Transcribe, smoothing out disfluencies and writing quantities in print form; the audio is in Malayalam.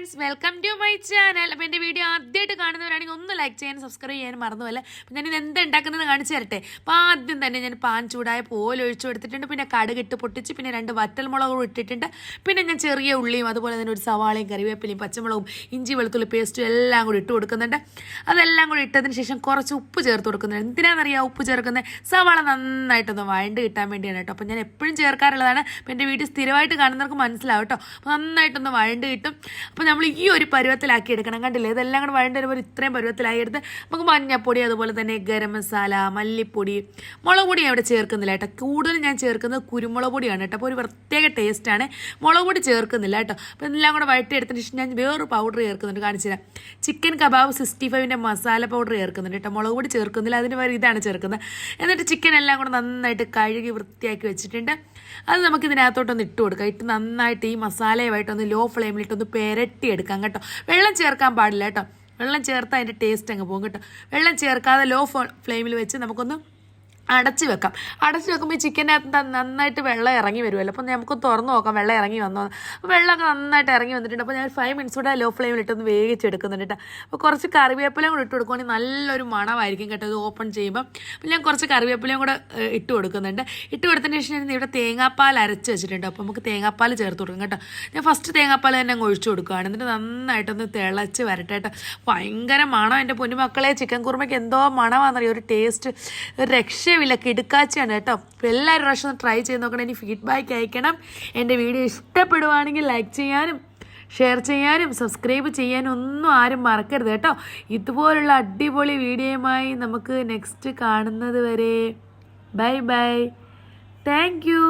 Friends, welcome to my channel. അപ്പോൾ എൻ്റെ വീഡിയോ ആദ്യമായിട്ട് കാണുന്നവരാണെങ്കിൽ ഒന്ന് ലൈക്ക് ചെയ്യാനും സബ്സ്ക്രൈബ് ചെയ്യാനും മറന്നുപോലെ. അപ്പോൾ ഞാനിത് എന്താ ഉണ്ടാക്കുന്നത് കാണിച്ചു തരട്ടെ. അപ്പോൾ ആദ്യം തന്നെ ഞാൻ പാൻ ചൂടായ പോലെ ഒഴിച്ചു കൊടുത്തിട്ടുണ്ട്. പിന്നെ കടുകിട്ട് പൊട്ടിച്ച്, പിന്നെ 2 വറ്റൽമുളകും ഇട്ടിട്ടുണ്ട്. പിന്നെ ഞാൻ ചെറിയ ഉള്ളിയും അതുപോലെ തന്നെ ഒരു സവാളയും കറിവേപ്പിലയും പച്ചമുളകും ഇഞ്ചി വെളുത്തുള്ളി പേസ്റ്റും എല്ലാം കൂടി ഇട്ട് കൊടുക്കുന്നുണ്ട്. അതെല്ലാം കൂടി ഇട്ടതിന് ശേഷം കുറച്ച് ഉപ്പ് ചേർത്ത് കൊടുക്കുന്നുണ്ട്. എന്തിനാണെന്നറിയാം ഉപ്പ് ചേർക്കുന്നത്? സവാള നന്നായിട്ടൊന്ന് വഴണ്ട് കിട്ടാൻ വേണ്ടിയാണ് കേട്ടോ. അപ്പോൾ ഞാൻ എപ്പോഴും ചേർക്കാറുള്ളതാണ്. അപ്പോൾ എൻ്റെ വീഡിയോ സ്ഥിരമായിട്ട് കാണുന്നവർക്ക് മനസ്സിലാവും കേട്ടോ. അപ്പോൾ നന്നായിട്ടൊന്ന് വഴണ്ട് കിട്ടും. അപ്പോൾ നമ്മൾ ഈ ഒരു പരുവത്തിലാക്കി എടുക്കണം. കണ്ടില്ലേ, ഇതെല്ലാം കൂടെ വഴണ്ട് വരുമ്പോൾ ഇത്രയും പരുവത്തിലാക്കി എടുത്ത് നമുക്ക് മഞ്ഞപ്പൊടി, അതുപോലെ തന്നെ ഗരം മസാല, മല്ലിപ്പൊടി, മുളക് പൊടി ഞാൻ ഇവിടെ ചേർക്കുന്നില്ല കേട്ടോ. കൂടുതലും ഞാൻ ചേർക്കുന്നത് കുരുമുളക് പൊടിയാണ് കേട്ടോ. അപ്പോൾ ഒരു പ്രത്യേക ടേസ്റ്റാണ്. മുളക് പൊടി ചേർക്കുന്നില്ല കേട്ടോ. അപ്പോൾ എല്ലാം കൂടെ വഴറ്റിയെടുത്തതിന് ശേഷം ഞാൻ വേറൊരു പൗഡർ ചേർക്കുന്നുണ്ട്, കാണിച്ചു തരാം. ചിക്കൻ കബാബ് 65ൻ്റെ മസാല പൗഡർ ചേർക്കുന്നുണ്ട് കേട്ടോ. മുളക് പൊടി ചേർക്കുന്നില്ല, അതിന് പകരം ഇതാണ് ചേർക്കുന്നത്. എന്നിട്ട് ചിക്കൻ എല്ലാം കൂടെ നന്നായിട്ട് കഴുകി വൃത്തിയാക്കി വെച്ചിട്ടുണ്ട്. അത് നമുക്ക് ഇതിനകത്തോട്ടൊന്ന് ഇട്ട് കൊടുക്കാം. ഇട്ട് നന്നായിട്ട് ഈ മസാലയുമായിട്ടൊന്ന് ലോ ഫ്ലെയിമിലിട്ടൊന്ന് പെരട്ടിയെടുക്കാം കേട്ടോ. വെള്ളം ചേർക്കാൻ പാടില്ല കേട്ടോ. വെള്ളം ചേർത്താൽ അതിൻ്റെ ടേസ്റ്റ് അങ്ങ് പോകും കേട്ടോ. വെള്ളം ചേർക്കാതെ ലോ ഫ്ലെയിമിൽ വെച്ച് നമുക്കൊന്ന് അടച്ച് വെക്കാം. അടച്ച് വെക്കുമ്പോൾ ഈ ചിക്കനകത്ത് നന്നായിട്ട് വെള്ളം ഇറങ്ങി വരുമല്ലോ. അപ്പോൾ നമുക്ക് തുറന്ന് നോക്കാം വെള്ളം ഇറങ്ങി വന്നോ. അപ്പോൾ വെള്ളമൊക്കെ നന്നായിട്ട് ഇറങ്ങി വന്നിട്ടുണ്ട്. അപ്പോൾ ഞാൻ 5 മിനിറ്റ്സ് കൂടെ ലോ ഫ്ലെയിമിലിട്ടൊന്ന് വേവിച്ചെടുക്കുന്നുണ്ട് കേട്ടോ. അപ്പോൾ കുറച്ച് കറിവേപ്പിലയും കൂടെ ഇട്ട് കൊടുക്കുകയാണെങ്കിൽ നല്ലൊരു മണമായിരിക്കും കേട്ടോ ഇത് ഓപ്പൺ ചെയ്യുമ്പോൾ. അപ്പോൾ ഞാൻ കുറച്ച് കറിവേപ്പിലയും കൂടെ ഇട്ട് കൊടുക്കുന്നുണ്ട്. ഇട്ട് കൊടുത്തതിന് ശേഷം ഞാൻ ഇവിടെ തേങ്ങാപ്പാൽ അരച്ച് വെച്ചിട്ടുണ്ട്. അപ്പോൾ നമുക്ക് തേങ്ങാപ്പാൽ ചേർത്ത് കൊടുക്കും കേട്ടോ. ഞാൻ ഫസ്റ്റ് തേങ്ങാപ്പാൽ തന്നെ അങ്ങ് ഒഴിച്ചു കൊടുക്കുകയാണ്. എന്നിട്ട് നന്നായിട്ടൊന്ന് തിളച്ച് വരട്ടെ കേട്ടോ. ഭയങ്കര മണം എൻ്റെ പൊന്നുമക്കളെ. ചിക്കൻ കുറുമയ്ക്ക് എന്തോ മണമാണെന്നറിയോ, ഒരു ടേസ്റ്റ്, ഒരു രക്ഷ കിടുക്കാച്ചയാണ് കേട്ടോ. അപ്പോൾ എല്ലാവരും പ്രാവശ്യം ട്രൈ ചെയ്ത് നോക്കണം. ഇനി ഫീഡ്ബാക്ക് അയക്കണം. എൻ്റെ വീഡിയോ ഇഷ്ടപ്പെടുവാണെങ്കിൽ ലൈക്ക് ചെയ്യാനും ഷെയർ ചെയ്യാനും സബ്സ്ക്രൈബ് ചെയ്യാനും ഒന്നും ആരും മറക്കരുത് കേട്ടോ. ഇതുപോലുള്ള അടിപൊളി വീഡിയോയുമായി നമുക്ക് നെക്സ്റ്റ് കാണുന്നത് വരെ ബൈ ബൈ. Thank you.